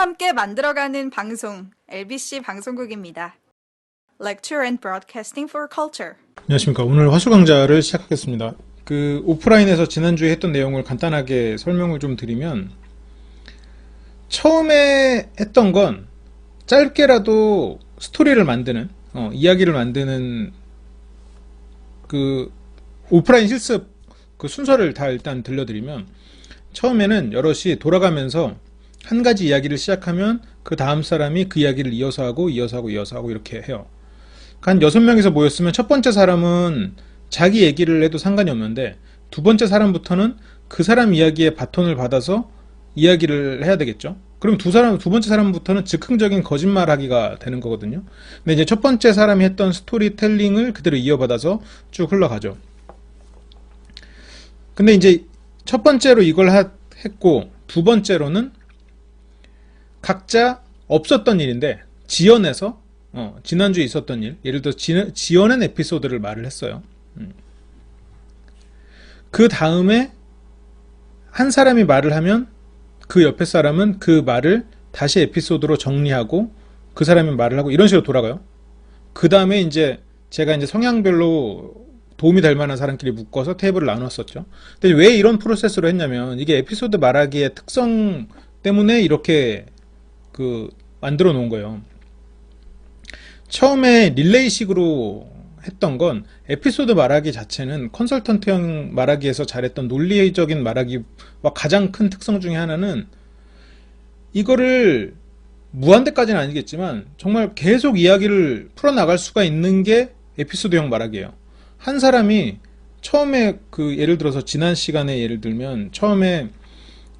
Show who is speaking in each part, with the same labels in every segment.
Speaker 1: 함께 만들어가는 방송, LBC 방송국입니다. Lecture and Broadcasting for Culture.
Speaker 2: 안녕하십니까. 오늘 화수 강좌를 시작하겠습니다. 오프라인에서 지난주에 했던 내용을 간단하게 설명을 좀 드리면, 처음에 했던 건 짧게라도 스토리를 만드는, 이야기를 만드는 오프라인 실습 순서를 다 일단 들려드리면, 처음에는 여럿이 돌아가면서 한 가지 이야기를 시작하면 그 다음 사람이 그 이야기를 이어서 하고 이렇게 해요. 한 6명이서 모였으면 첫 번째 사람은 자기 얘기를 해도 상관이 없는데, 두 번째 사람부터는 그 사람 이야기에 바톤을 받아서 이야기를 해야 되겠죠. 그럼 두 번째 사람부터는 즉흥적인 거짓말 하기가 되는 거거든요. 근데 이제 첫 번째 사람이 했던 스토리텔링을 그대로 이어받아서 쭉 흘러가죠. 근데 이제 첫 번째로 이걸 했고, 두 번째로는 각자 없었던 일인데 지어내서 지난주에 있었던 일, 예를 들어 지어낸 에피소드를 말을 했어요. 그 다음에 한 사람이 말을 하면 그 옆에 사람은 그 말을 다시 에피소드로 정리하고 그 사람이 말을 하고, 이런 식으로 돌아가요. 그 다음에 이제 제가 성향별로 도움이 될 만한 사람끼리 묶어서 테이블을 나눴었죠. 근데 왜 이런 프로세스로 했냐면, 이게 에피소드 말하기의 특성 때문에 이렇게 만들어 놓은 거예요. 처음에 릴레이식으로 했던 건, 에피소드 말하기 자체는 컨설턴트형 말하기에서 잘했던 논리적인 말하기와 가장 큰 특성 중에 하나는, 이거를 무한대까지는 아니겠지만 정말 계속 이야기를 풀어나갈 수가 있는 게 에피소드형 말하기예요. 한 사람이 처음에 예를 들어서 지난 시간에 예를 들면 처음에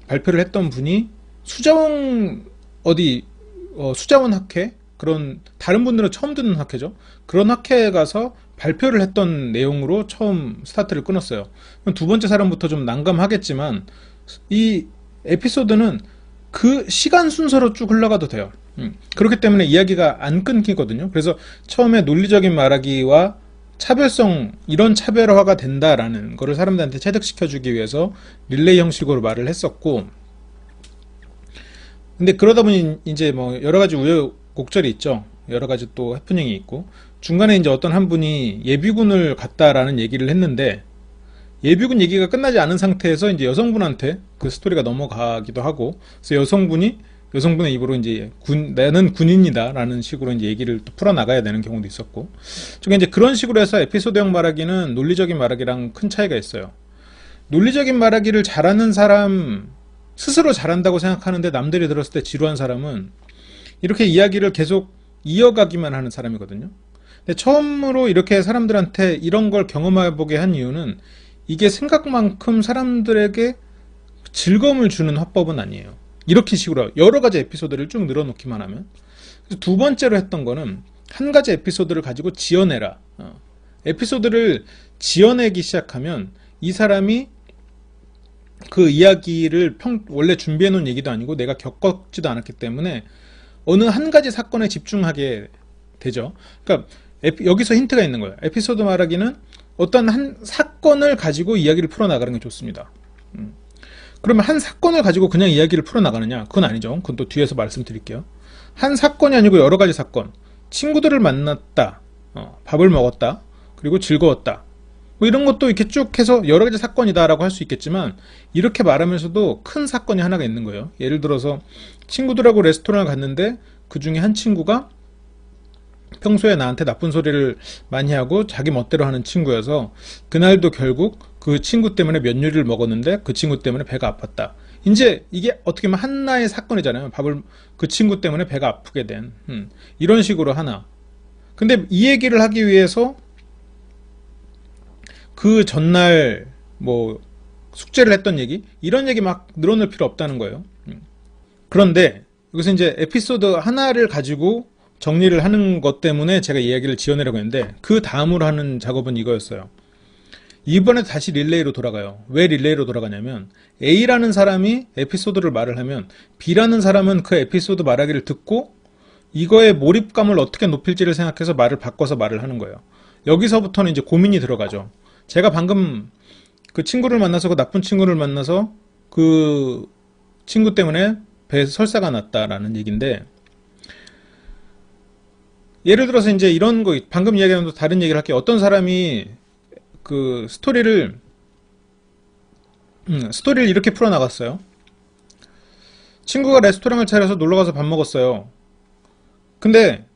Speaker 2: 발표를 했던 분이 수자원 학회, 그런 다른 분들은 처음 듣는 학회죠. 그런 학회에 가서 발표를 했던 내용으로 처음 스타트를 끊었어요. 두 번째 사람부터 좀 난감하겠지만 이 에피소드는 그 시간 순서로 쭉 흘러가도 돼요. 그렇기 때문에 이야기가 안 끊기거든요. 그래서 처음에 논리적인 말하기와 차별성, 이런 차별화가 된다라는 거를 사람들한테 체득시켜주기 위해서 릴레이 형식으로 말을 했었고, 근데 그러다 보니 이제 여러 가지 우여곡절이 있죠. 여러 가지 또 해프닝이 있고, 중간에 이제 어떤 한 분이 예비군을 갔다라는 얘기를 했는데, 예비군 얘기가 끝나지 않은 상태에서 이제 여성분한테 그 스토리가 넘어가기도 하고, 그래서 여성분의 입으로 이제 나는 군인이다 라는 식으로 이제 얘기를 또 풀어나가야 되는 경우도 있었고, 저게 이제 그런 식으로 해서 에피소드형 말하기는 논리적인 말하기랑 큰 차이가 있어요. 논리적인 말하기를 잘하는 사람, 스스로 잘한다고 생각하는데 남들이 들었을 때 지루한 사람은 이렇게 이야기를 계속 이어가기만 하는 사람이거든요. 근데 처음으로 이렇게 사람들한테 이런 걸 경험해보게 한 이유는, 이게 생각만큼 사람들에게 즐거움을 주는 화법은 아니에요. 이렇게 식으로 여러 가지 에피소드를 쭉 늘어놓기만 하면. 그래서 두 번째로 했던 거는, 한 가지 에피소드를 가지고 지어내라. 에피소드를 지어내기 시작하면 이 사람이 그 이야기를 원래 준비해놓은 얘기도 아니고 내가 겪었지도 않았기 때문에 어느 한 가지 사건에 집중하게 되죠. 그러니까 여기서 힌트가 있는 거예요. 에피소드 말하기는 어떤 한 사건을 가지고 이야기를 풀어나가는 게 좋습니다. 그러면 한 사건을 가지고 그냥 이야기를 풀어나가느냐? 그건 아니죠. 그건 또 뒤에서 말씀드릴게요. 한 사건이 아니고 여러 가지 사건. 친구들을 만났다, 밥을 먹었다, 그리고 즐거웠다, 이런 것도 이렇게 쭉 해서 여러 가지 사건이다라고 할 수 있겠지만, 이렇게 말하면서도 큰 사건이 하나가 있는 거예요. 예를 들어서 친구들하고 레스토랑을 갔는데 그 중에 한 친구가 평소에 나한테 나쁜 소리를 많이 하고 자기 멋대로 하는 친구여서 그날도 결국 그 친구 때문에 몇 요리를 먹었는데 그 친구 때문에 배가 아팠다. 이제 이게 어떻게 보면 하나의 사건이잖아요. 그 친구 때문에 배가 아프게 된, 이런 식으로 하나. 근데 이 얘기를 하기 위해서 그 전날 숙제를 했던 얘기, 이런 얘기 막 늘어놓을 필요 없다는 거예요. 그런데 여기서 이제 에피소드 하나를 가지고 정리를 하는 것 때문에 제가 이야기를 지어내려고 했는데, 그 다음으로 하는 작업은 이거였어요. 이번에 다시 릴레이로 돌아가요. 왜 릴레이로 돌아가냐면, A라는 사람이 에피소드를 말을 하면 B라는 사람은 그 에피소드 말하기를 듣고 이거의 몰입감을 어떻게 높일지를 생각해서 말을 바꿔서 말을 하는 거예요. 여기서부터는 이제 고민이 들어가죠. 제가 방금 그 친구를 만나서, 그 나쁜 친구를 만나서 그 친구 때문에 배에서 설사가 났다라는 얘기인데, 예를 들어서 이제 이런 거, 방금 이야기한 또 다른 얘기를 할게요. 어떤 사람이 그 스토리를 이렇게 풀어나갔어요. 친구가 레스토랑을 차려서 놀러가서 밥 먹었어요. 근데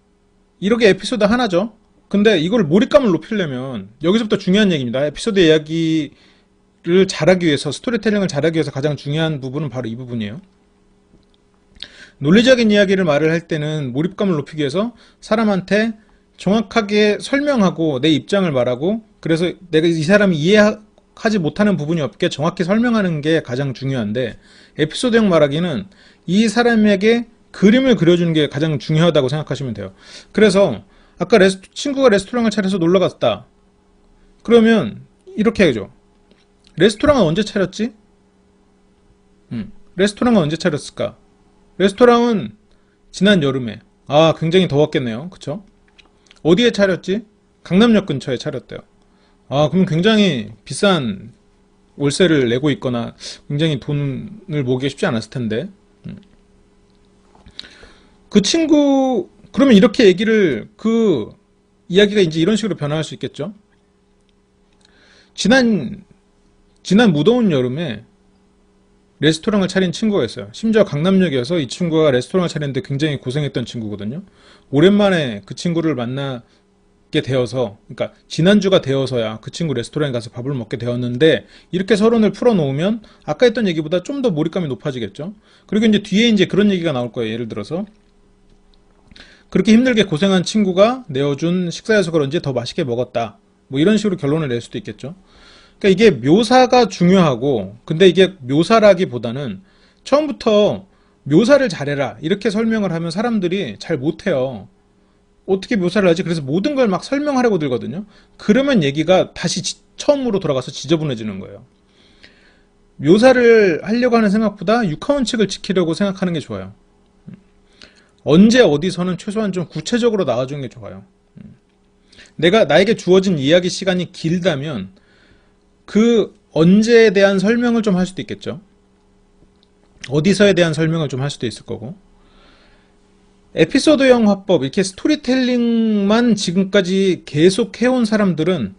Speaker 2: 이렇게 에피소드 하나죠. 근데 이걸 몰입감을 높이려면 여기서부터 중요한 얘기입니다. 에피소드 이야기를 잘하기 위해서, 스토리텔링을 잘하기 위해서 가장 중요한 부분은 바로 이 부분이에요. 논리적인 이야기를 말을 할 때는 몰입감을 높이기 위해서 사람한테 정확하게 설명하고 내 입장을 말하고, 그래서 내가 이 사람이 이해하지 못하는 부분이 없게 정확히 설명하는 게 가장 중요한데, 에피소드형 말하기는 이 사람에게 그림을 그려주는 게 가장 중요하다고 생각하시면 돼요. 그래서 아까 친구가 레스토랑을 차려서 놀러 갔다. 그러면 이렇게 하죠. 레스토랑은 언제 차렸지? 레스토랑은 언제 차렸을까? 레스토랑은 지난 여름에. 아, 굉장히 더웠겠네요. 그쵸? 어디에 차렸지? 강남역 근처에 차렸대요. 아, 그럼 굉장히 비싼 월세를 내고 있거나 굉장히 돈을 모으기가 쉽지 않았을 텐데. 그 친구, 그러면 이렇게 얘기를, 그 이야기가 이제 이런 식으로 변화할 수 있겠죠? 지난 무더운 여름에 레스토랑을 차린 친구가 있어요. 심지어 강남역에서 이 친구가 레스토랑을 차리는데 굉장히 고생했던 친구거든요. 오랜만에 그 친구를 만나게 되어서, 그러니까 지난주가 되어서야 그 친구 레스토랑에 가서 밥을 먹게 되었는데, 이렇게 서론을 풀어놓으면 아까 했던 얘기보다 좀 더 몰입감이 높아지겠죠. 그리고 이제 뒤에 이제 그런 얘기가 나올 거예요. 예를 들어서 그렇게 힘들게 고생한 친구가 내어준 식사여서 그런지 더 맛있게 먹었다. 뭐 이런 식으로 결론을 낼 수도 있겠죠. 그러니까 이게 묘사가 중요하고, 근데 이게 묘사라기보다는 처음부터 묘사를 잘해라 이렇게 설명을 하면 사람들이 잘 못해요. 어떻게 묘사를 하지? 그래서 모든 걸 막 설명하려고 들거든요. 그러면 얘기가 다시 처음으로 돌아가서 지저분해지는 거예요. 묘사를 하려고 하는 생각보다 육하원칙을 지키려고 생각하는 게 좋아요. 언제 어디서는 최소한 좀 구체적으로 나와주는 게 좋아요. 나에게 주어진 이야기 시간이 길다면 그 언제에 대한 설명을 좀 할 수도 있겠죠. 어디서에 대한 설명을 좀 할 수도 있을 거고. 에피소드형 화법, 이렇게 스토리텔링만 지금까지 계속 해온 사람들은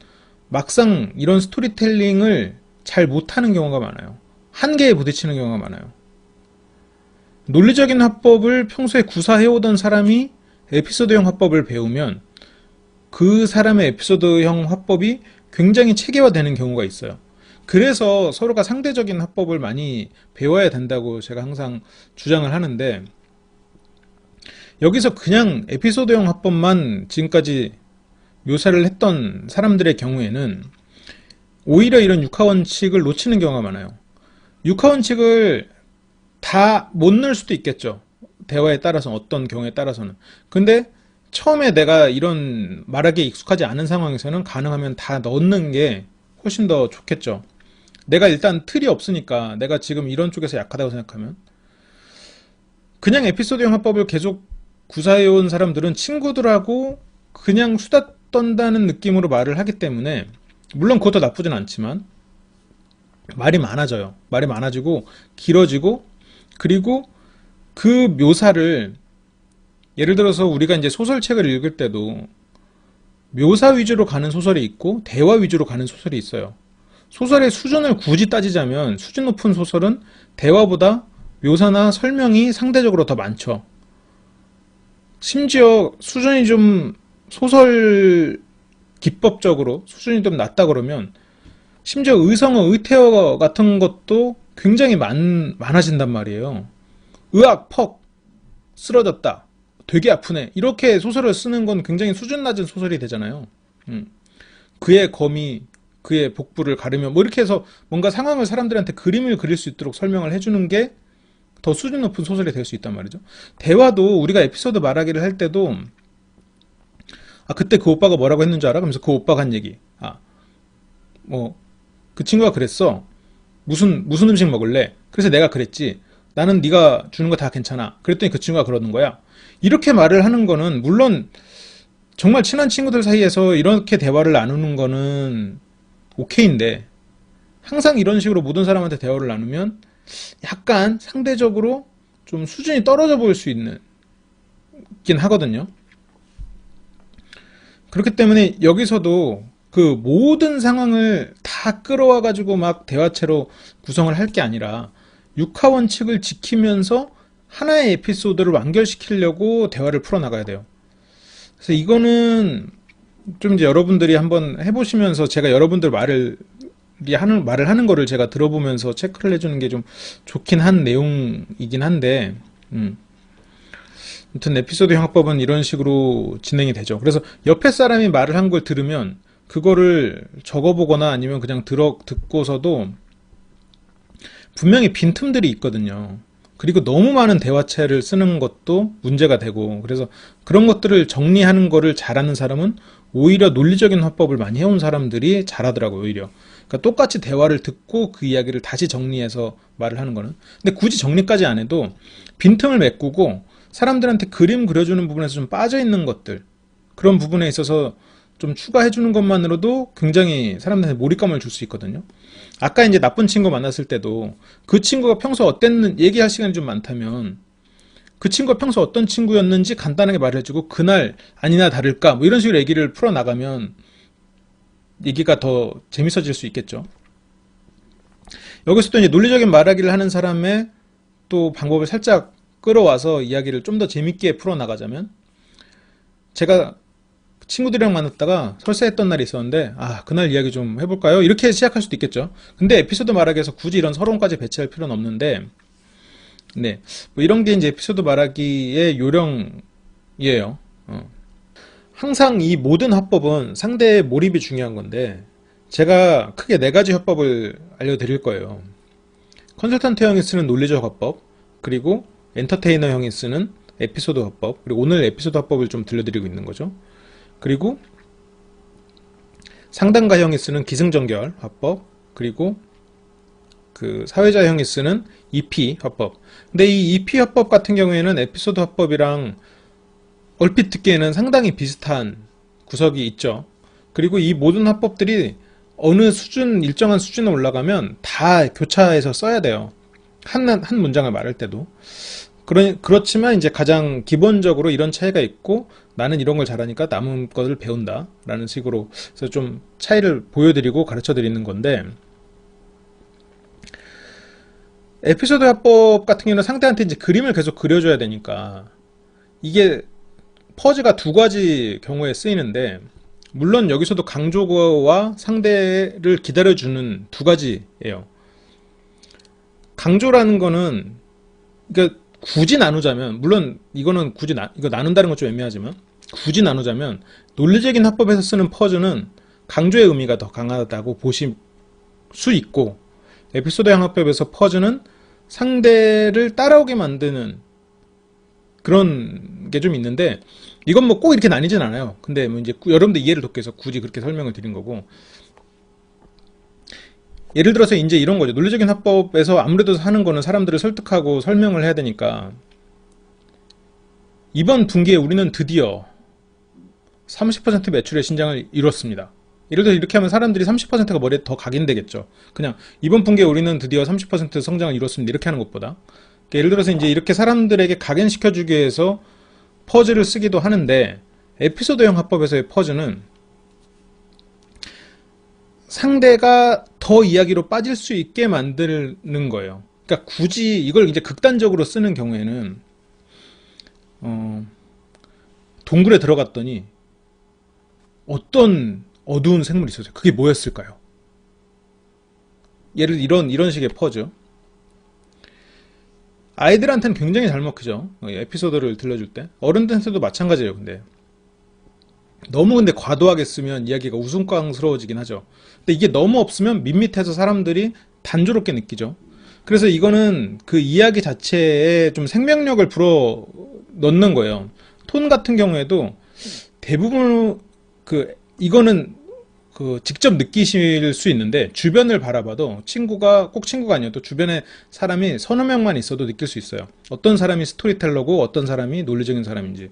Speaker 2: 막상 이런 스토리텔링을 잘 못하는 경우가 많아요. 한계에 부딪히는 경우가 많아요. 논리적인 화법을 평소에 구사해오던 사람이 에피소드형 화법을 배우면 그 사람의 에피소드형 화법이 굉장히 체계화되는 경우가 있어요. 그래서 서로가 상대적인 화법을 많이 배워야 된다고 제가 항상 주장을 하는데, 여기서 그냥 에피소드형 화법만 지금까지 묘사를 했던 사람들의 경우에는 오히려 이런 육하원칙을 놓치는 경우가 많아요. 육하원칙을 다 못 넣을 수도 있겠죠. 대화에 따라서, 어떤 경우에 따라서는. 근데 처음에 내가 이런 말하기에 익숙하지 않은 상황에서는 가능하면 다 넣는 게 훨씬 더 좋겠죠. 내가 일단 틀이 없으니까, 내가 지금 이런 쪽에서 약하다고 생각하면. 그냥 에피소드형 화법을 계속 구사해온 사람들은 친구들하고 그냥 수다 떤다는 느낌으로 말을 하기 때문에, 물론 그것도 나쁘진 않지만 말이 많아져요. 말이 많아지고 길어지고, 그리고 그 묘사를, 예를 들어서 우리가 이제 소설책을 읽을 때도 묘사 위주로 가는 소설이 있고 대화 위주로 가는 소설이 있어요. 소설의 수준을 굳이 따지자면 수준 높은 소설은 대화보다 묘사나 설명이 상대적으로 더 많죠. 심지어 수준이 좀, 소설 기법적으로 수준이 좀 낮다 그러면 심지어 의성어, 의태어 같은 것도 굉장히 많아진단 말이에요. 으악, 퍽, 쓰러졌다, 되게 아프네, 이렇게 소설을 쓰는 건 굉장히 수준 낮은 소설이 되잖아요. 그의 검이 그의 복부를 가르며, 뭐 이렇게 해서 뭔가 상황을 사람들한테 그림을 그릴 수 있도록 설명을 해주는 게 더 수준 높은 소설이 될 수 있단 말이죠. 대화도 우리가 에피소드 말하기를 할 때도, 아, 그때 그 오빠가 뭐라고 했는 줄 알아? 그러면서 그 오빠가 한 얘기. 그 친구가 그랬어. 무슨 음식 먹을래? 그래서 내가 그랬지. 나는 네가 주는 거 다 괜찮아. 그랬더니 그 친구가 그러는 거야. 이렇게 말을 하는 거는, 물론 정말 친한 친구들 사이에서 이렇게 대화를 나누는 거는 오케이인데, 항상 이런 식으로 모든 사람한테 대화를 나누면 약간 상대적으로 좀 수준이 떨어져 보일 수 있긴 하거든요. 그렇기 때문에 여기서도 그 모든 상황을 다 끌어와 가지고 막 대화체로 구성을 할 게 아니라 육하 원칙을 지키면서 하나의 에피소드를 완결시키려고 대화를 풀어나가야 돼요. 그래서 이거는 좀 이제 여러분들이 한번 해보시면서 제가 여러분들 말을 하는 거를 제가 들어보면서 체크를 해주는 게 좀 좋긴 한 내용이긴 한데, 아무튼 에피소드 형법은 이런 식으로 진행이 되죠. 그래서 옆에 사람이 말을 한 걸 들으면 그거를 적어보거나 아니면 그냥 듣고서도 분명히 빈틈들이 있거든요. 그리고 너무 많은 대화체를 쓰는 것도 문제가 되고, 그래서 그런 것들을 정리하는 거를 잘하는 사람은 오히려 논리적인 화법을 많이 해온 사람들이 잘하더라고요, 오히려. 그러니까 똑같이 대화를 듣고 그 이야기를 다시 정리해서 말을 하는 거는. 근데 굳이 정리까지 안 해도 빈틈을 메꾸고 사람들한테 그림 그려주는 부분에서 좀 빠져있는 것들, 그런 부분에 있어서 좀 추가해주는 것만으로도 굉장히 사람들한테 몰입감을 줄 수 있거든요. 아까 이제 나쁜 친구 만났을 때도 그 친구가 평소 어땠는, 얘기할 시간이 좀 많다면 그 친구가 평소 어떤 친구였는지 간단하게 말해주고 그날 아니나 다를까 뭐 이런 식으로 얘기를 풀어나가면 얘기가 더 재밌어질 수 있겠죠. 여기서 또 이제 논리적인 말하기를 하는 사람의 또 방법을 살짝 끌어와서 이야기를 좀 더 재밌게 풀어나가자면, 제가 친구들이랑 만났다가 설사했던 날이 있었는데, 그날 이야기 좀 해볼까요? 이렇게 시작할 수도 있겠죠. 근데 에피소드 말하기에서 굳이 이런 서론까지 배치할 필요는 없는데, 네, 뭐 이런 게 이제 에피소드 말하기의 요령이에요. 항상 이 모든 화법은 상대의 몰입이 중요한 건데, 제가 크게 4가지 화법을 알려드릴 거예요. 컨설턴트형이 쓰는 논리적 화법, 그리고 엔터테이너형이 쓰는 에피소드 화법, 그리고 오늘 에피소드 화법을 좀 들려드리고 있는 거죠. 그리고 상담가형이 쓰는 기승전결 화법, 그리고 그 사회자형이 쓰는 EP 화법. 근데 이 EP 화법 같은 경우에는 에피소드 화법이랑 얼핏 듣기에는 상당히 비슷한 구석이 있죠. 그리고 이 모든 화법들이 어느 수준, 일정한 수준에 올라가면 다 교차해서 써야 돼요. 한 문장을 말할 때도. 그렇지만 이제 가장 기본적으로 이런 차이가 있고, 나는 이런 걸 잘하니까 남은 것을 배운다 라는 식으로 해서 좀 차이를 보여드리고 가르쳐 드리는 건데, 에피소드 화법 같은 경우는 상대한테 이제 그림을 계속 그려줘야 되니까 이게 퍼즐가 2가지 경우에 쓰이는데, 물론 여기서도 강조와 상대를 기다려주는 2가지예요. 강조라는 거는, 그러니까 굳이 나누자면, 물론 이거는 이거 나눈다는 건 좀 애매하지만, 굳이 나누자면 논리적인 화법에서 쓰는 퍼즐은 강조의 의미가 더 강하다고 보실 수 있고, 에피소드형 화법에서 퍼즐은 상대를 따라오게 만드는 그런 게 좀 있는데, 이건 뭐 꼭 이렇게 나뉘진 않아요. 근데 뭐 이제 여러분들 이해를 돕기 위해서 굳이 그렇게 설명을 드린 거고, 예를 들어서 이제 이런 거죠. 논리적인 화법에서 아무래도 하는 거는 사람들을 설득하고 설명을 해야 되니까, 이번 분기에 우리는 드디어 30% 매출의 신장을 이뤘습니다. 예를 들어 이렇게 하면 사람들이 30%가 머리에 더 각인되겠죠. 그냥 이번 분기에 우리는 드디어 30% 성장을 이뤘습니다. 이렇게 하는 것보다. 그러니까 예를 들어서 이제 이렇게 사람들에게 각인시켜주기 위해서 퍼즐을 쓰기도 하는데, 에피소드형 화법에서의 퍼즐은 상대가 더 이야기로 빠질 수 있게 만드는 거예요. 그러니까 굳이 이걸 이제 극단적으로 쓰는 경우에는, 동굴에 들어갔더니 어떤 어두운 생물이 있었어요. 그게 뭐였을까요? 이런 식의 퍼즐. 아이들한테는 굉장히 잘 먹히죠. 에피소드를 들려줄 때. 어른들한테도 마찬가지예요. 근데 과도하게 쓰면 이야기가 우스꽝스러워지긴 하죠. 근데 이게 너무 없으면 밋밋해서 사람들이 단조롭게 느끼죠. 그래서 이거는 그 이야기 자체에 좀 생명력을 불어 넣는 거예요. 톤 같은 경우에도 대부분 이거는 직접 느끼실 수 있는데, 주변을 바라봐도 꼭 친구가 아니어도 주변에 사람이 서너 명만 있어도 느낄 수 있어요. 어떤 사람이 스토리텔러고 어떤 사람이 논리적인 사람인지.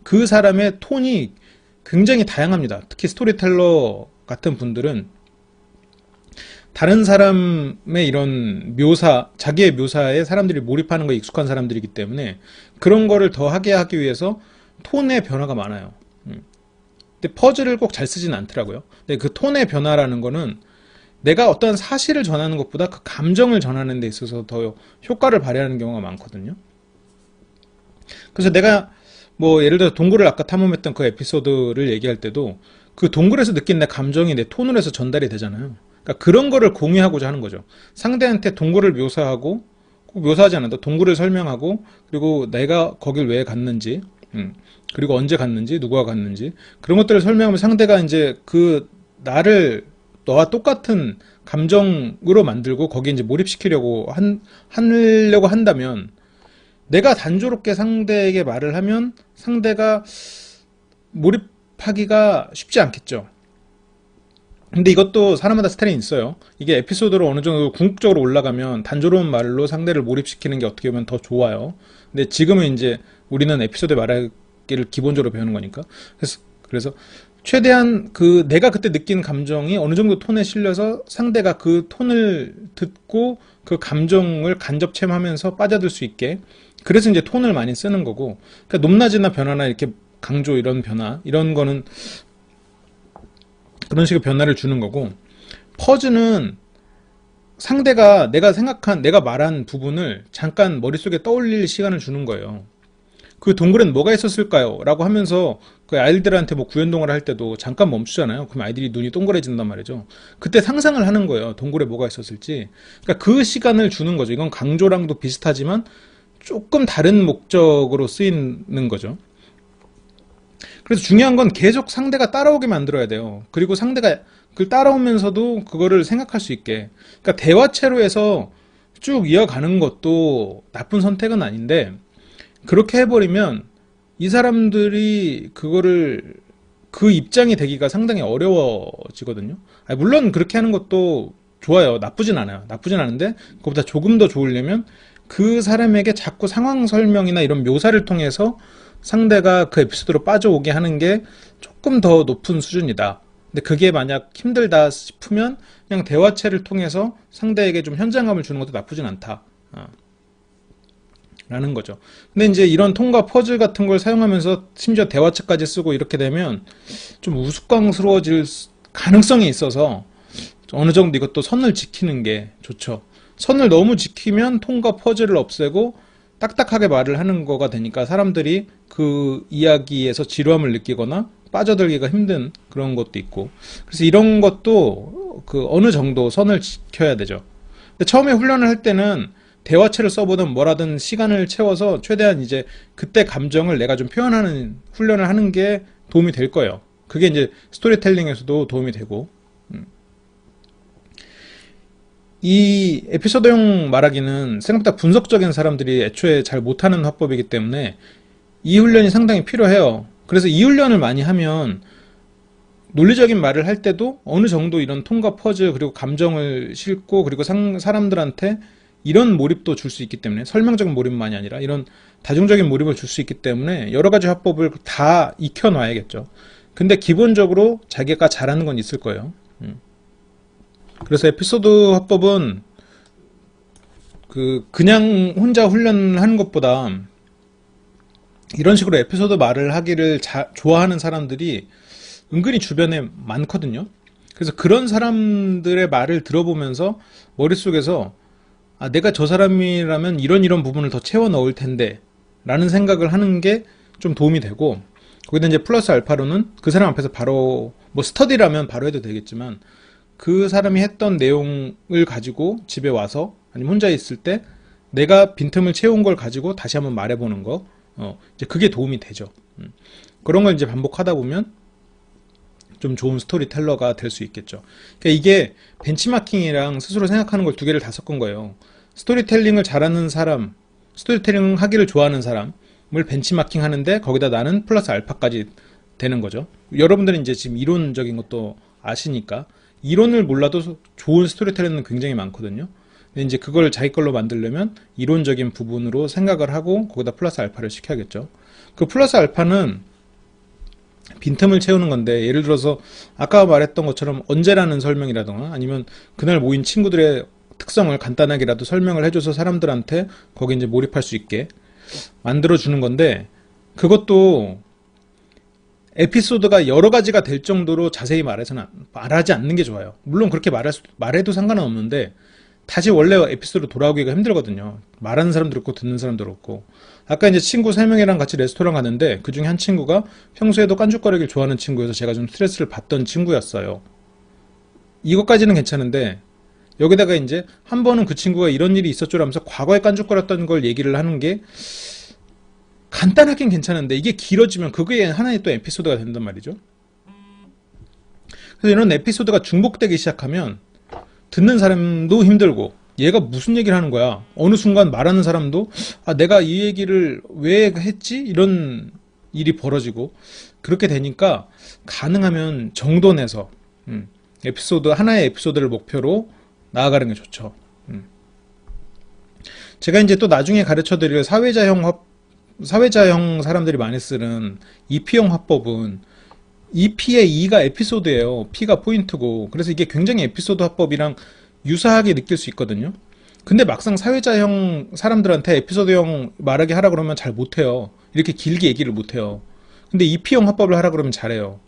Speaker 2: 그 사람의 톤이 굉장히 다양합니다. 특히 스토리텔러 같은 분들은 다른 사람의 이런 묘사, 자기의 묘사에 사람들이 몰입하는 거에 익숙한 사람들이기 때문에 그런 거를 더 하게 하기 위해서 톤의 변화가 많아요. 근데 퍼즐을 꼭 잘 쓰진 않더라고요. 근데 그 톤의 변화라는 거는 내가 어떤 사실을 전하는 것보다 그 감정을 전하는 데 있어서 더 효과를 발휘하는 경우가 많거든요. 그래서 내가 뭐 예를 들어 동굴을 아까 탐험했던 그 에피소드를 얘기할 때도 그 동굴에서 느낀 내 감정이 내 톤으로 해서 전달이 되잖아요. 그러니까 그런 거를 공유하고자 하는 거죠. 상대한테 동굴을 묘사하고, 꼭 묘사하지 않아도 동굴을 설명하고, 그리고 내가 거길 왜 갔는지, 그리고 언제 갔는지, 누구와 갔는지, 그런 것들을 설명하면 상대가 이제 그 나를 너와 똑같은 감정으로 만들고 거기에 이제 몰입시키려고 하려고 한다면 내가 단조롭게 상대에게 말을 하면 상대가 몰입하기가 쉽지 않겠죠. 근데 이것도 사람마다 스타일이 있어요. 이게 에피소드로 어느 정도 궁극적으로 올라가면 단조로운 말로 상대를 몰입시키는 게 어떻게 보면 더 좋아요. 근데 지금은 이제 우리는 에피소드에 말하기를 기본적으로 배우는 거니까. 그래서 최대한 그 내가 그때 느낀 감정이 어느 정도 톤에 실려서 상대가 그 톤을 듣고 그 감정을 간접 체험하면서 빠져들 수 있게, 그래서 이제 톤을 많이 쓰는 거고, 그러니까 높낮이나 변화나 이렇게 강조 이런 변화 이런 거는 그런 식의 변화를 주는 거고, 퍼즐은 상대가 내가 말한 부분을 잠깐 머릿속에 떠올릴 시간을 주는 거예요. 그 동굴엔 뭐가 있었을까요? 라고 하면서 그 아이들한테 뭐 구연동화를 할 때도 잠깐 멈추잖아요. 그럼 아이들이 눈이 동그래진단 말이죠. 그때 상상을 하는 거예요. 동굴에 뭐가 있었을지. 그러니까 그 시간을 주는 거죠. 이건 강조랑도 비슷하지만 조금 다른 목적으로 쓰이는 거죠. 그래서 중요한 건 계속 상대가 따라오게 만들어야 돼요. 그리고 상대가 그걸 따라오면서도 그거를 생각할 수 있게. 그러니까 대화체로 해서 쭉 이어가는 것도 나쁜 선택은 아닌데, 그렇게 해버리면 이 사람들이 그거를 그 입장이 되기가 상당히 어려워지거든요. 아니, 물론 그렇게 하는 것도 좋아요. 나쁘진 않아요. 나쁘진 않은데 그것보다 조금 더 좋으려면 그 사람에게 자꾸 상황 설명이나 이런 묘사를 통해서 상대가 그 에피소드로 빠져오게 하는 게 조금 더 높은 수준이다. 근데 그게 만약 힘들다 싶으면 그냥 대화체를 통해서 상대에게 좀 현장감을 주는 것도 나쁘진 않다. 라는 거죠. 근데 이제 이런 통과 퍼즐 같은 걸 사용하면서 심지어 대화체까지 쓰고 이렇게 되면 좀 우스꽝스러워질 가능성이 있어서 어느 정도 이것도 선을 지키는 게 좋죠. 선을 너무 지키면 통과 퍼즐을 없애고 딱딱하게 말을 하는 거가 되니까 사람들이 그 이야기에서 지루함을 느끼거나 빠져들기가 힘든 그런 것도 있고, 그래서 이런 것도 그 어느 정도 선을 지켜야 되죠. 근데 처음에 훈련을 할 때는 대화체를 써보든 뭐라든 시간을 채워서 최대한 이제 그때 감정을 내가 좀 표현하는 훈련을 하는 게 도움이 될 거예요. 그게 이제 스토리텔링에서도 도움이 되고, 이 에피소드용 말하기는 생각보다 분석적인 사람들이 애초에 잘 못하는 화법이기 때문에 이 훈련이 상당히 필요해요. 그래서 이 훈련을 많이 하면 논리적인 말을 할 때도 어느 정도 이런 통과 퍼즐 그리고 감정을 싣고, 그리고 사람들한테 이런 몰입도 줄 수 있기 때문에, 설명적인 몰입만이 아니라 이런 다중적인 몰입을 줄 수 있기 때문에 여러 가지 화법을 다 익혀놔야겠죠. 근데 기본적으로 자기가 잘하는 건 있을 거예요. 그래서 에피소드 화법은 그냥 혼자 훈련하는 것보다 이런 식으로 에피소드 말을 하기를 좋아하는 사람들이 은근히 주변에 많거든요. 그래서 그런 사람들의 말을 들어보면서 머릿속에서 내가 저 사람이라면 이런 부분을 더 채워 넣을 텐데 라는 생각을 하는 게 좀 도움이 되고, 거기다 이제 플러스 알파로는 그 사람 앞에서 바로 뭐 스터디라면 바로 해도 되겠지만 그 사람이 했던 내용을 가지고 집에 와서 아니면 혼자 있을 때 내가 빈틈을 채운 걸 가지고 다시 한번 말해보는 거, 이제 그게 도움이 되죠. 그런 걸 이제 반복하다 보면 좀 좋은 스토리텔러가 될 수 있겠죠. 그러니까 이게 벤치마킹이랑 스스로 생각하는 걸 두 개를 다 섞은 거예요. 스토리텔링을 잘하는 사람, 스토리텔링 하기를 좋아하는 사람을 벤치마킹 하는데 거기다 나는 플러스 알파까지 되는 거죠. 여러분들은 이제 지금 이론적인 것도 아시니까 이론을 몰라도 좋은 스토리텔러는 굉장히 많거든요. 근데 이제 그걸 자기 걸로 만들려면 이론적인 부분으로 생각을 하고 거기다 플러스 알파를 시켜야겠죠. 그 플러스 알파는 빈틈을 채우는 건데, 예를 들어서 아까 말했던 것처럼 언제라는 설명이라던가 아니면 그날 모인 친구들의 특성을 간단하게라도 설명을 해줘서 사람들한테 거기 이제 몰입할 수 있게 만들어주는 건데, 그것도 에피소드가 여러 가지가 될 정도로 자세히 말하지 않는 게 좋아요. 물론 그렇게 말해도 상관은 없는데, 다시 원래 에피소드로 돌아오기가 힘들거든요. 말하는 사람도 그렇고 듣는 사람도 그렇고. 아까 이제 친구 3명이랑 같이 레스토랑 갔는데 그 중에 한 친구가 평소에도 깐죽거리길 좋아하는 친구여서 제가 좀 스트레스를 받던 친구였어요. 이것까지는 괜찮은데 여기다가 이제 한 번은 그 친구가 이런 일이 있었죠라면서 과거에 깐죽거렸던 걸 얘기를 하는 게 간단하긴 괜찮은데 이게 길어지면 그게 하나의 또 에피소드가 된단 말이죠. 그래서 이런 에피소드가 중복되기 시작하면 듣는 사람도 힘들고 얘가 무슨 얘기를 하는 거야. 어느 순간 말하는 사람도 내가 이 얘기를 왜 했지? 이런 일이 벌어지고 그렇게 되니까 가능하면 정도 내서 하나의 에피소드를 목표로 나아가는 게 좋죠. 제가 이제 또 나중에 가르쳐드릴 사회자형 사람들이 많이 쓰는 EP형 화법은 EP의 E가 에피소드예요. P가 포인트고. 그래서 이게 굉장히 에피소드 화법이랑 유사하게 느낄 수 있거든요. 근데 막상 사회자형 사람들한테 에피소드형 말하게 하라 그러면 잘 못해요. 이렇게 길게 얘기를 못해요. 근데 EP형 화법을 하라 그러면 잘해요.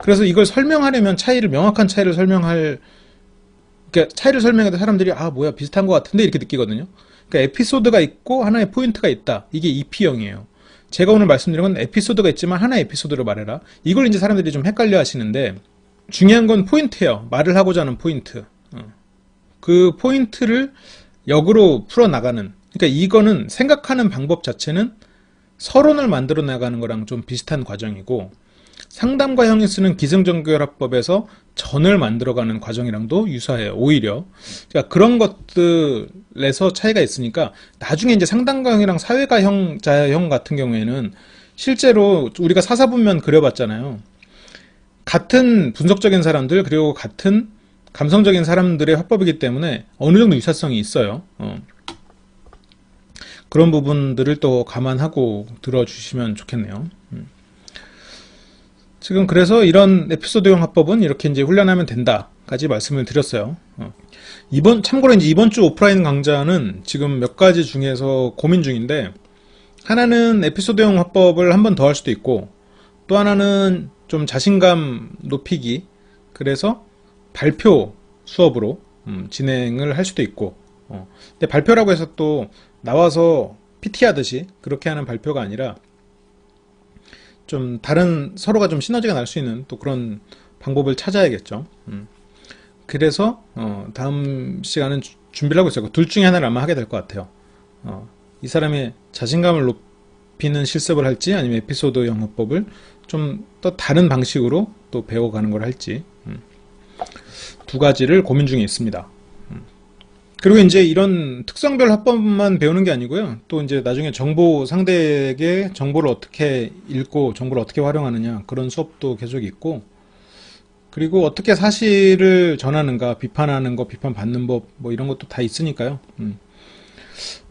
Speaker 2: 그래서 이걸 설명하려면 명확한 차이를 그러니까 차이를 설명해도 사람들이 뭐야 비슷한 것 같은데 이렇게 느끼거든요. 그러니까 에피소드가 있고 하나의 포인트가 있다. 이게 EP형이에요. 제가 오늘 말씀드린 건 에피소드가 있지만 하나의 에피소드로 말해라. 이걸 이제 사람들이 좀 헷갈려 하시는데 중요한 건 포인트예요. 말을 하고자 하는 포인트. 그 포인트를 역으로 풀어나가는. 그러니까 이거는 생각하는 방법 자체는 서론을 만들어 나가는 거랑 좀 비슷한 과정이고 상담가 형이 쓰는 기승전결합법에서 전을 만들어가는 과정이랑도 유사해요. 오히려 그러니까 그런 것들에서 차이가 있으니까 나중에 이제 상담가 형이랑 사회가형 같은 경우에는 실제로 우리가 사사분면 그려봤잖아요. 같은 분석적인 사람들 그리고 같은 감성적인 사람들의 화법이기 때문에 어느 정도 유사성이 있어요. 그런 부분들을 또 감안하고 들어주시면 좋겠네요. 지금 그래서 이런 에피소드형 화법은 이렇게 이제 훈련하면 된다까지 말씀을 드렸어요. 참고로 이제 이번 주 오프라인 강좌는 지금 몇 가지 중에서 고민 중인데, 하나는 에피소드형 화법을 한 번 더 할 수도 있고, 또 하나는 좀 자신감 높이기, 그래서 발표 수업으로 진행을 할 수도 있고, 근데 발표라고 해서 또 나와서 PT 하듯이 그렇게 하는 발표가 아니라 좀 다른 서로가 좀 시너지가 날 수 있는 또 그런 방법을 찾아야겠죠. 그래서 다음 시간은 준비를 하고 있어요. 둘 중에 하나를 아마 하게 될 것 같아요. 이 사람의 자신감을 높이는 실습을 할지 아니면 에피소드 영어법을 좀 또 다른 방식으로 또 배워가는 걸 할지 두 가지를 고민 중에 있습니다. 그리고 이제 이런 특성별 화법만 배우는 게 아니고요. 또 이제 나중에 상대에게 정보를 어떻게 읽고 정보를 어떻게 활용하느냐 그런 수업도 계속 있고, 그리고 어떻게 사실을 전하는가, 비판하는 거, 비판받는 법, 뭐 이런 것도 다 있으니까요.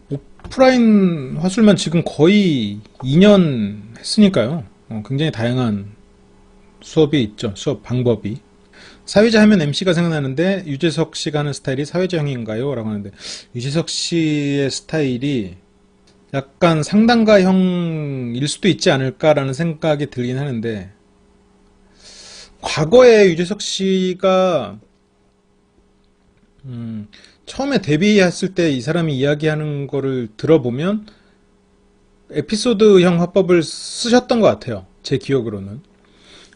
Speaker 2: 오프라인 화술만 지금 거의 2년 했으니까요. 굉장히 다양한 수업이 있죠. 수업 방법이. 사회자 하면 MC가 생각나는데 유재석 씨가 하는 스타일이 사회자형인가요? 라고 하는데, 유재석 씨의 스타일이 약간 상담가형일 수도 있지 않을까라는 생각이 들긴 하는데, 과거에 유재석 씨가 처음에 데뷔했을 때 이 사람이 이야기하는 거를 들어보면 에피소드형 화법을 쓰셨던 것 같아요. 제 기억으로는.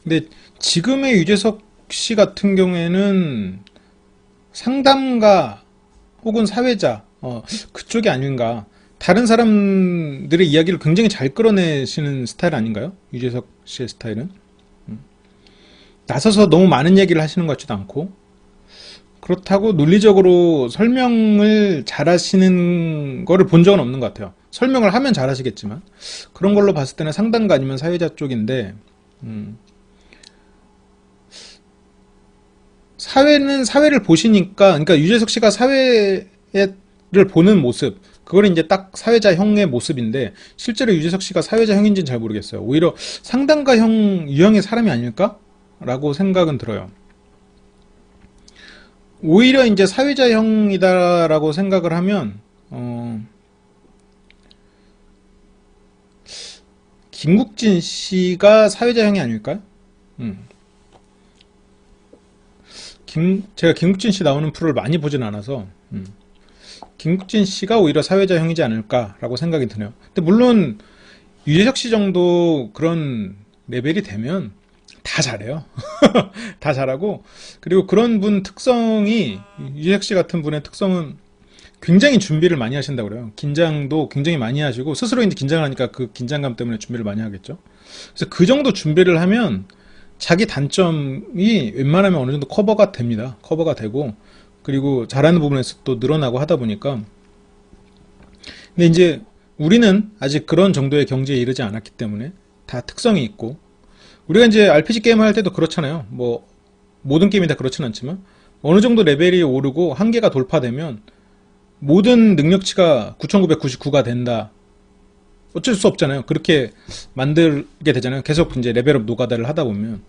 Speaker 2: 근데 지금의 유재석 씨 같은 경우에는 상담가 혹은 사회자 그쪽이 아닌가. 다른 사람들의 이야기를 굉장히 잘 끌어내시는 스타일 아닌가요? 유재석 씨의 스타일은. 나서서 너무 많은 얘기를 하시는 것 같지도 않고, 그렇다고 논리적으로 설명을 잘 하시는 거를 본 적은 없는 것 같아요. 설명을 하면 잘 하시겠지만 그런 걸로 봤을 때는 상담가 아니면 사회자 쪽인데, 사회는 사회를 보시니까, 그러니까 유재석 씨가 사회를 보는 모습, 그걸 이제 딱 사회자형의 모습인데 실제로 유재석 씨가 사회자형인지는 잘 모르겠어요. 오히려 상담가형 유형의 사람이 아닐까라고 생각은 들어요. 오히려 이제 사회자형이다라고 생각을 하면 김국진 씨가 사회자형이 아닐까요? 제가 김국진 씨 나오는 프로를 많이 보진 않아서 김국진 씨가 오히려 사회자형이지 않을까라고 생각이 드네요. 근데 물론 유재석 씨 정도 그런 레벨이 되면 다 잘해요. 다 잘하고 그리고 그런 분 특성이 유재석 씨 같은 분의 특성은 굉장히 준비를 많이 하신다고 그래요. 긴장도 굉장히 많이 하시고 스스로 이제 긴장을 하니까 그 긴장감 때문에 준비를 많이 하겠죠. 그래서 그 정도 준비를 하면 자기 단점이 웬만하면 어느 정도 커버가 됩니다. 커버가 되고 그리고 잘하는 부분에서 또 늘어나고 하다 보니까 근데 이제 우리는 아직 그런 정도의 경지에 이르지 않았기 때문에 다 특성이 있고 우리가 이제 RPG 게임을 할 때도 그렇잖아요. 뭐 모든 게임이 다 그렇진 않지만 어느 정도 레벨이 오르고 한계가 돌파되면 모든 능력치가 9999가 된다. 어쩔 수 없잖아요. 그렇게 만들게 되잖아요. 계속 이제 레벨업 노가다를 하다 보면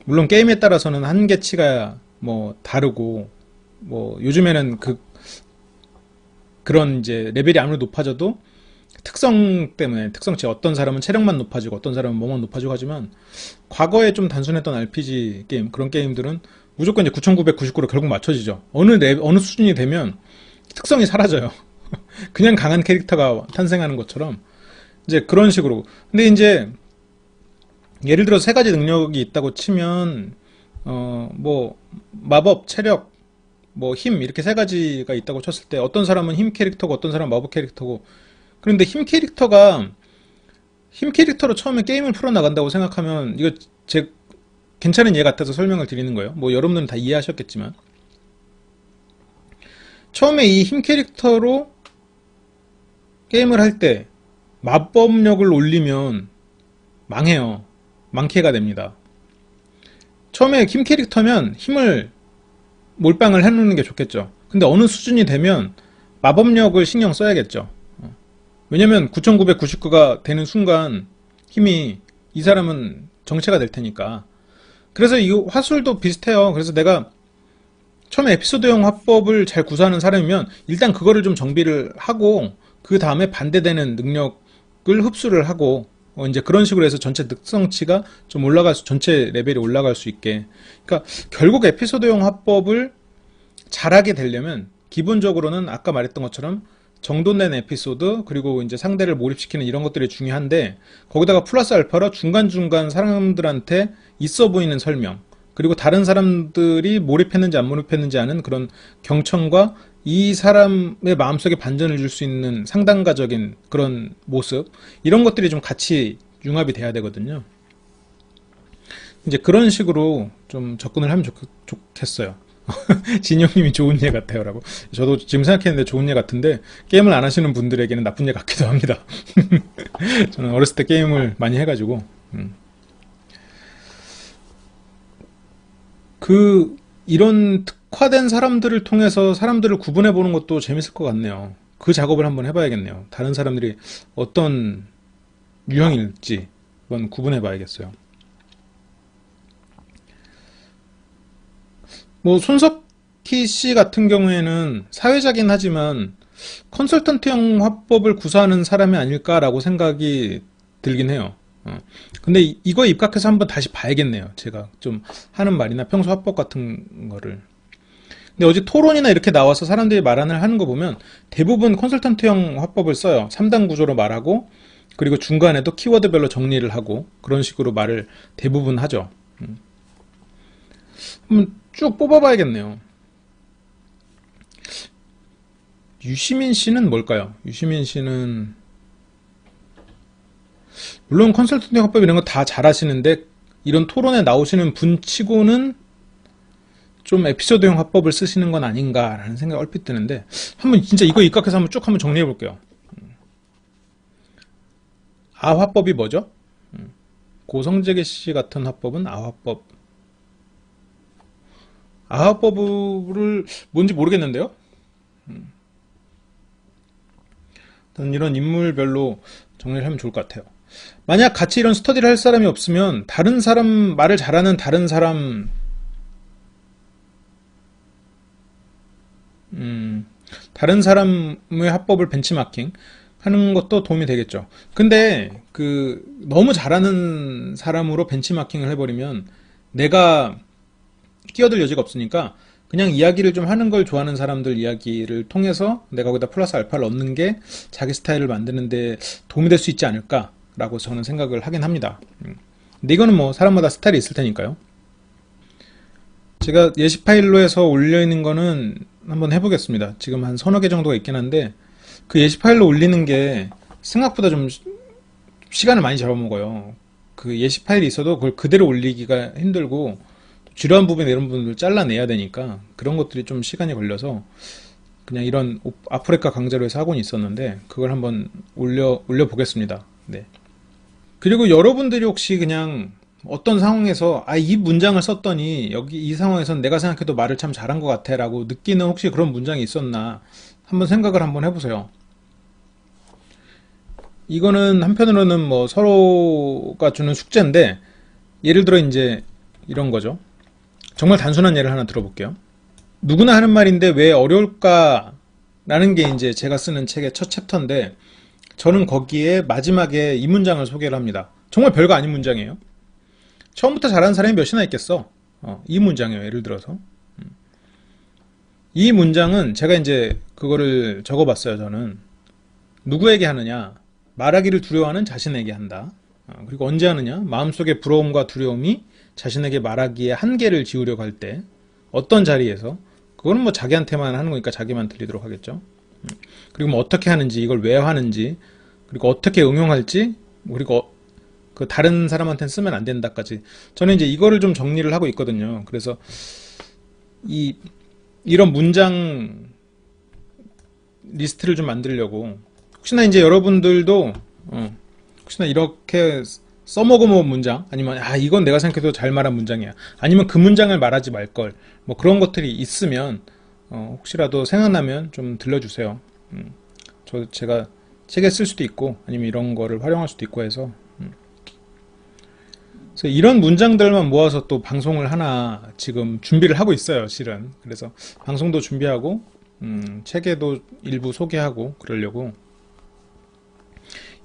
Speaker 2: 물론 게임에 따라서는 한계치가 뭐 다르고 뭐 요즘에는 그런 이제 레벨이 아무리 높아져도 특성 때문에 특성치 어떤 사람은 체력만 높아지고 어떤 사람은 뭐만 높아지고 하지만 과거에 좀 단순했던 RPG 게임 그런 게임들은 무조건 이제 9999로 결국 맞춰지죠. 어느 수준이 되면 특성이 사라져요. 그냥 강한 캐릭터가 탄생하는 것처럼 이제 그런 식으로. 근데 이제 예를 들어 세 가지 능력이 있다고 치면 뭐 마법, 체력, 뭐 힘 이렇게 세 가지가 있다고 쳤을 때 어떤 사람은 힘 캐릭터고 어떤 사람은 마법 캐릭터고 그런데 힘 캐릭터로 처음에 게임을 풀어나간다고 생각하면 이거 제 괜찮은 예 같아서 설명을 드리는 거예요. 뭐 여러분들은 다 이해하셨겠지만 처음에 이 힘 캐릭터로 게임을 할 때 마법력을 올리면 망해요. 망캐가 됩니다. 처음에 힘 캐릭터면 힘을 몰빵을 해놓는 게 좋겠죠. 근데 어느 수준이 되면 마법력을 신경 써야겠죠. 왜냐면 9999가 되는 순간 힘이 이 사람은 정체가 될 테니까. 그래서 이 화술도 비슷해요. 그래서 내가 처음에 에피소드형 화법을 잘 구사하는 사람이면 일단 그거를 좀 정비를 하고 그 다음에 반대되는 능력을 흡수를 하고 이제 그런 식으로 해서 전체 특성치가 좀 전체 레벨이 올라갈 수 있게. 그러니까 결국 에피소드형 화법을 잘하게 되려면 기본적으로는 아까 말했던 것처럼 정돈된 에피소드 그리고 이제 상대를 몰입시키는 이런 것들이 중요한데 거기다가 플러스 알파로 중간중간 사람들한테 있어 보이는 설명 그리고 다른 사람들이 몰입했는지 안 몰입했는지 아는 그런 경청과 이 사람의 마음속에 반전을 줄 수 있는 상담가적인 그런 모습 이런 것들이 좀 같이 융합이 돼야 되거든요. 이제 그런 식으로 좀 접근을 하면 좋겠어요. 진영님이 좋은 예 같아요라고. 저도 지금 생각했는데 좋은 예 같은데 게임을 안 하시는 분들에게는 나쁜 예 같기도 합니다. 저는 어렸을 때 게임을 많이 해가지고 이런 특화된 사람들을 통해서 사람들을 구분해 보는 것도 재밌을 것 같네요. 그 작업을 한번 해봐야겠네요. 다른 사람들이 어떤 유형일지 한번 구분해 봐야겠어요. 뭐 손석희 씨 같은 경우에는 사회자긴 하지만 컨설턴트형 화법을 구사하는 사람이 아닐까라고 생각이 들긴 해요. 근데 이거에 입각해서 한번 다시 봐야겠네요. 제가 좀 하는 말이나 평소 화법 같은 거를. 근데 어제 토론이나 이렇게 나와서 사람들이 말안을 하는 거 보면 대부분 컨설턴트형 화법을 써요. 3단 구조로 말하고 그리고 중간에도 키워드별로 정리를 하고 그런 식으로 말을 대부분 하죠. 한번 쭉 뽑아봐야겠네요. 유시민 씨는 뭘까요? 유시민 씨는 물론 컨설턴트 화법 이런 거 다 잘하시는데 이런 토론에 나오시는 분치고는 좀 에피소드형 화법을 쓰시는 건 아닌가라는 생각이 얼핏 드는데 한번 진짜 이거 입각해서 한번 정리해 볼게요. 아화법이 뭐죠? 고성재계 씨 같은 화법은 아화법. 아화법을 뭔지 모르겠는데요. 이런 인물별로 정리를 하면 좋을 것 같아요. 만약 같이 이런 스터디를 할 사람이 없으면 다른 사람 말을 잘하는 다른 사람 다른 사람의 화법을 벤치마킹 하는 것도 도움이 되겠죠. 근데 너무 잘하는 사람으로 벤치마킹을 해버리면 내가 끼어들 여지가 없으니까 그냥 이야기를 좀 하는 걸 좋아하는 사람들 이야기를 통해서 내가 거기다 플러스 알파를 얻는 게 자기 스타일을 만드는데 도움이 될 수 있지 않을까라고 저는 생각을 하긴 합니다. 근데 이거는 뭐 사람마다 스타일이 있을 테니까요. 제가 예시 파일로 해서 올려있는 거는 한번 해보겠습니다. 지금 한 서너 개 정도가 있긴 한데 그 예시 파일로 올리는 게 생각보다 좀 시간을 많이 잡아먹어요. 그 예시 파일이 있어도 그걸 그대로 올리기가 힘들고 지루한 부분에 이런 부분을 잘라내야 되니까 그런 것들이 좀 시간이 걸려서 그냥 이런 아프리카 강좌로 해서 하고는 있었는데 그걸 한번 올려보겠습니다. 네. 그리고 여러분들이 혹시 그냥 어떤 상황에서 이 문장을 썼더니 여기 이 상황에선 내가 생각해도 말을 참 잘한 것 같아 라고 느끼는 혹시 그런 문장이 있었나 한번 생각을 한번 해보세요. 이거는 한편으로는 뭐 서로가 주는 숙제인데 예를 들어 이제 이런 거죠. 정말 단순한 예를 하나 들어볼게요. 누구나 하는 말인데 왜 어려울까 라는 게 이제 제가 쓰는 책의 첫 챕터인데 저는 거기에 마지막에 이 문장을 소개를 합니다. 정말 별거 아닌 문장이에요. 처음부터 잘하는 사람이 몇이나 있겠어. 이 문장이에요. 예를 들어서. 이 문장은 제가 이제 그거를 적어봤어요. 저는 누구에게 하느냐? 말하기를 두려워하는 자신에게 한다. 그리고 언제 하느냐? 마음속의 부러움과 두려움이 자신에게 말하기에 한계를 지우려고 할 때 어떤 자리에서 그거는 뭐 자기한테만 하는 거니까 자기만 들리도록 하겠죠. 그리고 뭐 어떻게 하는지 이걸 왜 하는지 그리고 어떻게 응용할지 그리고 그 다른 사람한테는 쓰면 안 된다까지 저는 이제 이거를 좀 정리를 하고 있거든요. 그래서 이런 문장 리스트를 좀 만들려고 혹시나 이제 여러분들도 혹시나 이렇게 써먹어본 문장 아니면 이건 내가 생각해도 잘 말한 문장이야 아니면 그 문장을 말하지 말걸 뭐 그런 것들이 있으면 혹시라도 생각나면 좀 들려주세요. 제가 책에 쓸 수도 있고 아니면 이런 거를 활용할 수도 있고 해서 그래서 이런 문장들만 모아서 또 방송을 하나 지금 준비를 하고 있어요. 실은 그래서 방송도 준비하고 책에도 일부 소개하고 그러려고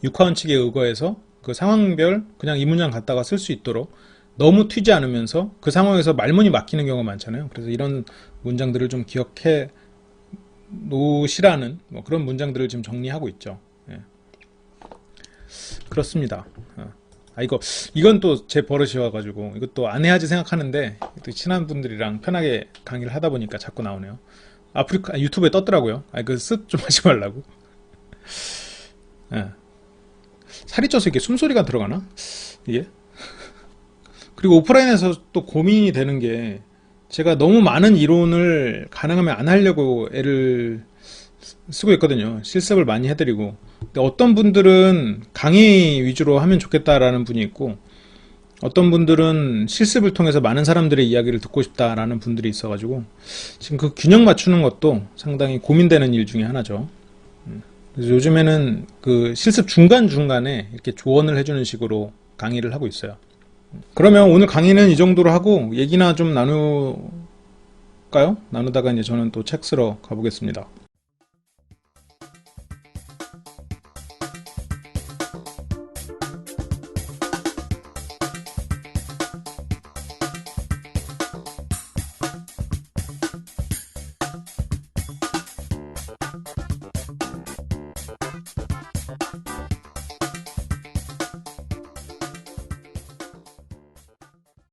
Speaker 2: 육하원 측에 의거해서 그 상황별 그냥 이 문장 갖다가 쓸 수 있도록 너무 튀지 않으면서 그 상황에서 말문이 막히는 경우가 많잖아요. 그래서 이런 문장들을 좀 기억해 놓으시라는 뭐 그런 문장들을 지금 정리하고 있죠. 예. 그렇습니다. 이건 또 제 버릇이어가지고 이것도 안 해야지 생각하는데 또 친한 분들이랑 편하게 강의를 하다 보니까 자꾸 나오네요. 아프리카 유튜브에 떴더라고요. 그 쓱 좀 하지 말라고. 예. 살이 쪄서 이렇게 숨소리가 들어가나? 이게? 그리고 오프라인에서 또 고민이 되는 게 제가 너무 많은 이론을 가능하면 안 하려고 애를 쓰고 있거든요. 실습을 많이 해드리고. 근데 어떤 분들은 강의 위주로 하면 좋겠다라는 분이 있고 어떤 분들은 실습을 통해서 많은 사람들의 이야기를 듣고 싶다라는 분들이 있어가지고 지금 그 균형 맞추는 것도 상당히 고민되는 일 중에 하나죠. 그래서 요즘에는 그 실습 중간중간에 이렇게 조언을 해주는 식으로 강의를 하고 있어요. 그러면 오늘 강의는 이 정도로 하고 얘기나 좀 나눌까요? 나누다가 이제 저는 또 책 쓰러 가보겠습니다.